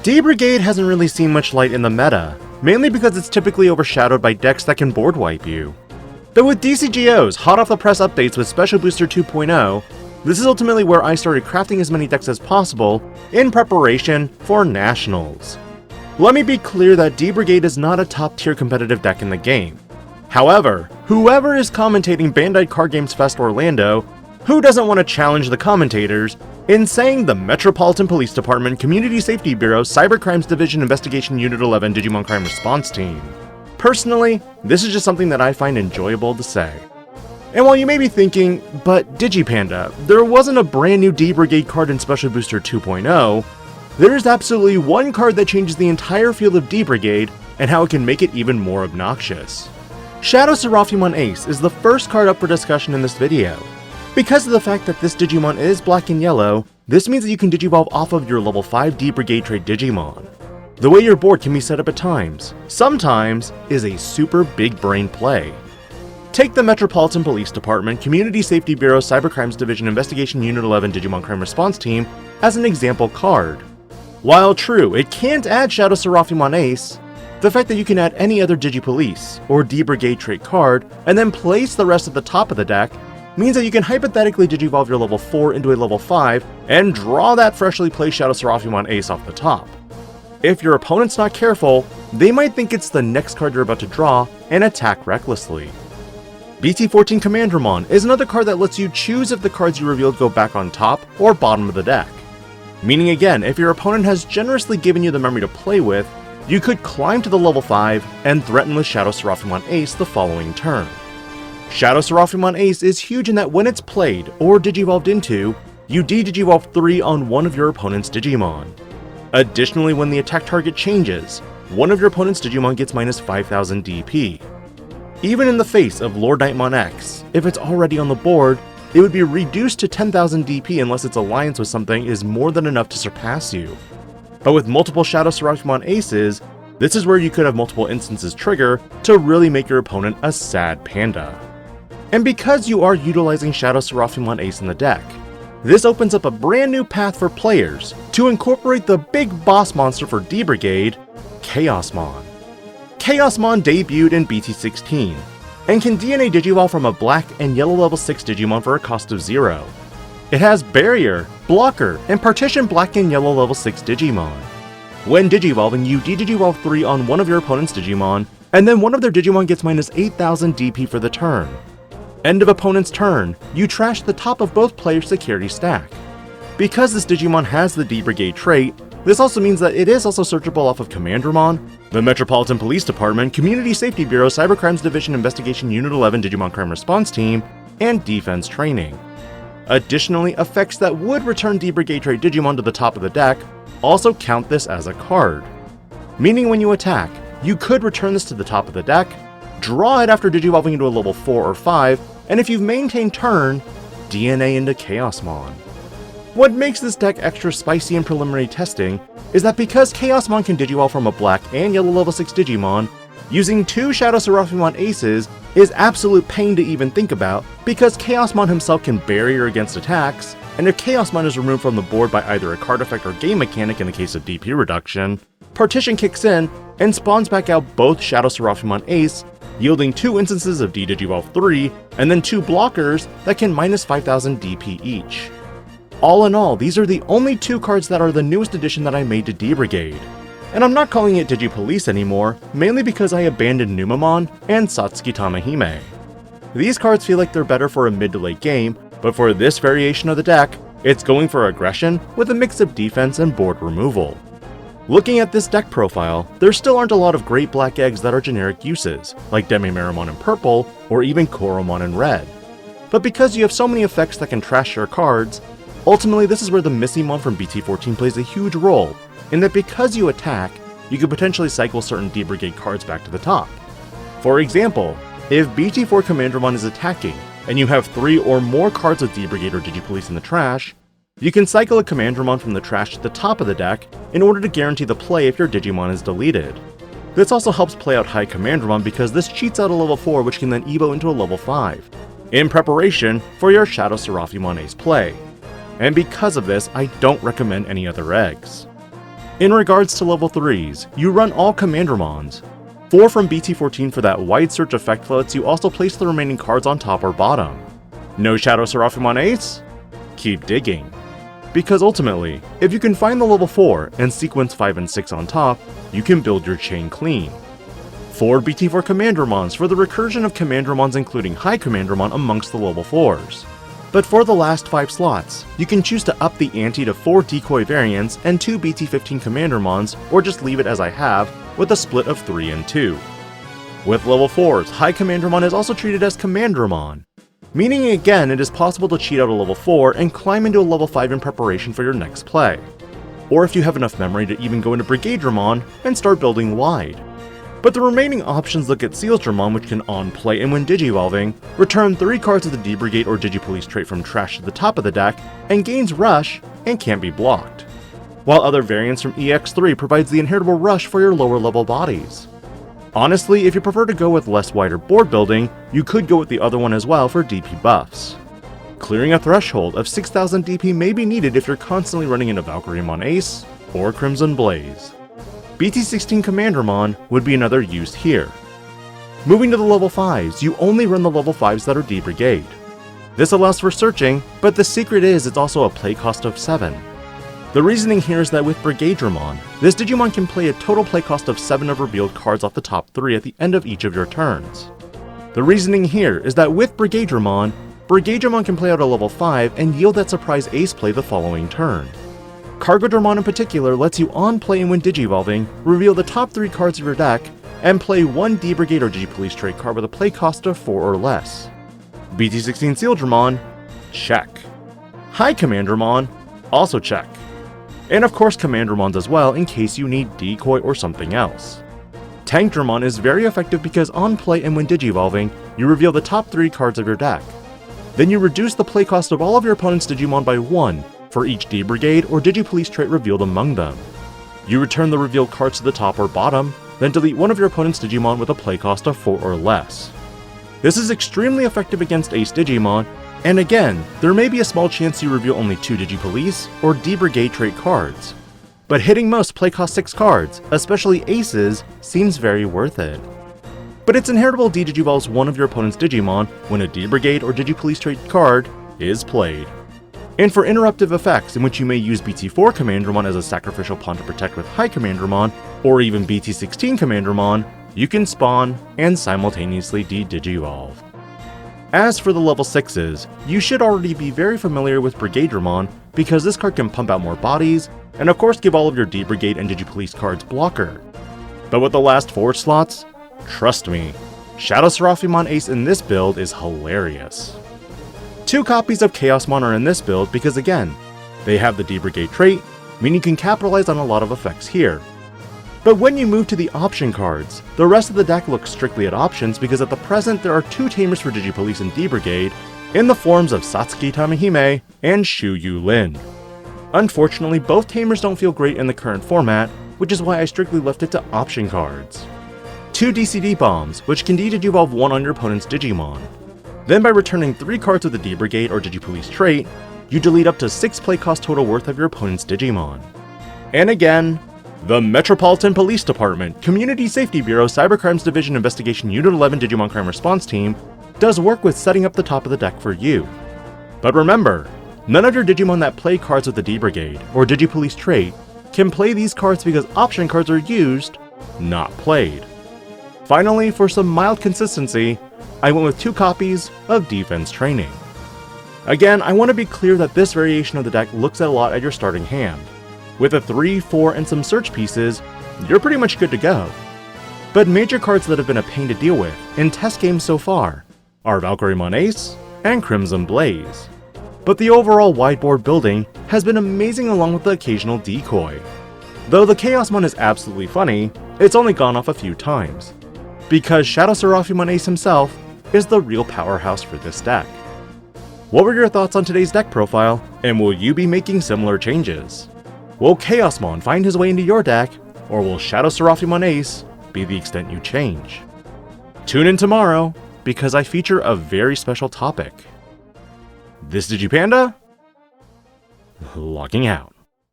D-Brigade hasn't really seen much light in the meta, mainly because it's typically overshadowed by decks that can board wipe you. But with DCGO's hot off the press updates with Special Booster 2.0, this is ultimately where I started crafting as many decks as possible in preparation for Nationals. Let me be clear that D-Brigade is not a top tier competitive deck in the game. However, whoever is commentating Bandai Card Games Fest Orlando, who doesn't want to challenge the commentators in saying the Metropolitan Police Department, Community Safety Bureau, Cybercrimes Division Investigation Unit 11 Digimon Crime Response Team? Personally, this is just something that I find enjoyable to say. And while you may be thinking, but DIGI-PANDA, there wasn't a brand new D-Brigade card in Special Booster 2.0, there is absolutely one card that changes the entire field of D-Brigade and how it can make it even more obnoxious. ShadowSeraphimon Ace is the first card up for discussion in this video. Because of the fact that this Digimon is black and yellow, this means that you can Digivolve off of your level 5 D-Brigade trait Digimon. The way your board can be set up at times, sometimes, is a super big brain play. Take the Metropolitan Police Department, Community Safety Bureau, Cybercrimes Division Investigation Unit 11 Digimon Crime Response Team as an example card. While true, it can't add ShadowSeraphimon Ace, the fact that you can add any other digipolice or D-Brigade trait card and then place the rest at the top of the deck means that you can hypothetically Digivolve your level 4 into a level 5 and draw that freshly placed ShadowSeraphimon Ace off the top. If your opponent's not careful, they might think it's the next card you're about to draw and attack recklessly. BT14 commandramon is another card that lets you choose if the cards you revealed go back on top or bottom of the deck. Meaning again, if your opponent has generously given you the memory to play with, you could climb to the level 5 and threaten with ShadowSeraphimon Ace the following turn. ShadowSeraphimon Ace is huge in that when it's played or Digivolved into, you D-Digivolve 3 on one of your opponent's Digimon. Additionally, when the attack target changes, one of your opponent's Digimon gets minus 5000 DP. Even in the face of Lord Nightmon X, if it's already on the board, it would be reduced to 10,000 DP unless its alliance with something is more than enough to surpass you. But with multiple ShadowSeraphimon Aces, this is where you could have multiple instances trigger to really make your opponent a sad panda. And because you are utilizing ShadowSeraphimon Ace in the deck, this opens up a brand new path for players to incorporate the big boss monster for D-Brigade, Chaosmon. Chaosmon debuted in BT16, and can DNA Digivolve from a black and yellow level 6 Digimon for a cost of 0. It has Barrier, Blocker, and Partition black and yellow level 6 Digimon. When Digivolving, you D-Digivolve 3 on one of your opponent's Digimon, and then one of their Digimon gets minus 8000 DP for the turn. End of opponent's turn, you trash the top of both players' security stack. Because this Digimon has the D-Brigade trait, this also means that it is also searchable off of commandramon, the Metropolitan Police Department, Community Safety Bureau, Cybercrimes Division Investigation Unit 11 Digimon Crime Response Team, and Defense Training. Additionally, effects that would return D-Brigade trait Digimon to the top of the deck also count this as a card. Meaning when you attack, you could return this to the top of the deck, draw it after Digivolving into a level 4 or 5, and if you've maintained turn, DNA into Chaosmon. What makes this deck extra spicy in preliminary testing is that because Chaosmon can Digivolve from a black and yellow level 6 Digimon, using 2 ShadowSeraphimon Aces is absolute pain to even think about because Chaosmon himself can barrier against attacks, and if Chaosmon is removed from the board by either a card effect or game mechanic in the case of DP reduction, Partition kicks in and spawns back out both ShadowSeraphimon Ace, yielding 2 instances of D-Digivolve 3, and then 2 blockers that can minus 5000 DP each. All in all, these are the only 2 cards that are the newest addition that I made to D-Brigade. And I'm not calling it Digipolice anymore, mainly because I abandoned Numamon and Satsuki Tamahime. These cards feel like they're better for a mid to late game, but for this variation of the deck, it's going for aggression with a mix of defense and board removal. Looking at this deck profile, there still aren't a lot of great black eggs that are generic uses, like Demimeramon in purple, or even Koromon in red. But because you have so many effects that can trash your cards, ultimately this is where the missimon from BT14 plays a huge role, in that because you attack, you could potentially cycle certain D-Brigade cards back to the top. For example, if BT4 commandramon is attacking, and you have 3 or more cards with D-Brigade or Digipolice in the trash, you can cycle a commandramon from the trash to the top of the deck in order to guarantee the play if your Digimon is deleted. This also helps play out hicommandramon because this cheats out a level 4 which can then evo into a level 5, in preparation for your ShadowSeraphimon Ace play. And because of this, I don't recommend any other eggs. In regards to level 3s, you run all commandramons. 4 from BT14 for that wide search effect lets you also place the remaining cards on top or bottom. No ShadowSeraphimon Ace? Keep digging. Because ultimately, if you can find the level 4 and sequence 5 and 6 on top, you can build your chain clean. 4 BT4 commandramons for the recursion of commandramons including hicommandramon amongst the level 4s. But for the last 5 slots, you can choose to up the ante to 4 decoy variants and 2 BT15 commandramons, or just leave it as I have, with a split of 3 and 2. With level 4s, hicommandramon is also treated as commandramon, meaning again it is possible to cheat out a level 4 and climb into a level 5 in preparation for your next play. Or if you have enough memory to even go into brigadramon and start building wide. But the remaining options look at sealsdramon, which can on-play and when digivolving, return 3 cards of the D-Brigade or digipolice trait from trash to the top of the deck, and gains rush, and can't be blocked. While other variants from EX3 provides the inheritable rush for your lower level bodies. Honestly, if you prefer to go with less wider board building, you could go with the other one as well for DP buffs. Clearing a threshold of 6000 DP may be needed if you're constantly running into Valkyriemon Ace or Crimson Blaze. BT16 Commandramon would be another use here. Moving to the level 5s, you only run the level 5s that are D-Brigade. This allows for searching, but the secret is it's also a play cost of 7. The reasoning here is that with Brigadramon, this Digimon can play a total play cost of 7 of revealed cards off the top 3 at the end of each of your turns. The reasoning here is that with Brigadramon can play out a level 5 and yield that surprise ace play the following turn. Cargodramon in particular lets you on-play and when digivolving, reveal the top 3 cards of your deck, and play 1 D-Brigade or digipolice trait card with a play cost of 4 or less. BT16 Sealsdramon, check. hicommandramon, also check. And of course commandramons as well in case you need decoy or something else. Tankdramon is very effective because on play and when digivolving, you reveal the top 3 cards of your deck. Then you reduce the play cost of all of your opponent's Digimon by 1 for each D-Brigade or digipolice trait revealed among them. You return the revealed cards to the top or bottom, then delete one of your opponent's Digimon with a play cost of 4 or less. This is extremely effective against Ace Digimon, and again, there may be a small chance you reveal only 2 digipolice or D-Brigade trait cards. But hitting most play cost 6 cards, especially Aces, seems very worth it. But it's inheritable D-Digivolves one of your opponent's Digimon when a D-Brigade or digipolice trait card is played. And for interruptive effects in which you may use BT4 Commandramon as a sacrificial pawn to protect with hicommandramon, or even BT16 Commandramon, you can spawn and simultaneously de-digivolve. As for the level 6s, you should already be very familiar with Brigadramon because this card can pump out more bodies, and of course give all of your D-Brigade and digipolice cards blocker. But with the last 4 slots, trust me, ShadowSeraphimon Ace in this build is hilarious. 2 copies of Chaosmon are in this build because again, they have the D-Brigade trait, meaning you can capitalize on a lot of effects here. But when you move to the option cards, the rest of the deck looks strictly at options because at the present there are 2 tamers for Digipolice and D-Brigade in the forms of Satsuki Tamihime and Shu Yu Lin. Unfortunately, both tamers don't feel great in the current format, which is why I strictly left it to option cards. 2 DCD bombs, which can de-digivolve 1 on your opponent's Digimon. Then by returning 3 cards with the D-Brigade or Digipolice trait, you delete up to 6 play cost total worth of your opponent's Digimon. And again, the Metropolitan Police Department, Community Safety Bureau, Cybercrimes Division Investigation Unit 11 Digimon Crime Response Team does work with setting up the top of the deck for you. But remember, none of your Digimon that play cards with the D-Brigade or Digipolice trait can play these cards because option cards are used, not played. Finally, for some mild consistency, I went with 2 copies of Defense Training. Again, I want to be clear that this variation of the deck looks a lot at your starting hand. With a 3, 4, and some search pieces, you're pretty much good to go. But major cards that have been a pain to deal with in test games so far are Valkyriemon Ace and Crimson Blaze. But the overall wide board building has been amazing along with the occasional decoy. Though the Chaosmon is absolutely funny, it's only gone off a few times. Because ShadowSeraphimon Ace himself is the real powerhouse for this deck. What were your thoughts on today's deck profile, and will you be making similar changes? Will Chaosmon find his way into your deck, or will ShadowSeraphimon Ace be the extent you change? Tune in tomorrow, because I feature a very special topic. This DIGI-PANDA, logging out.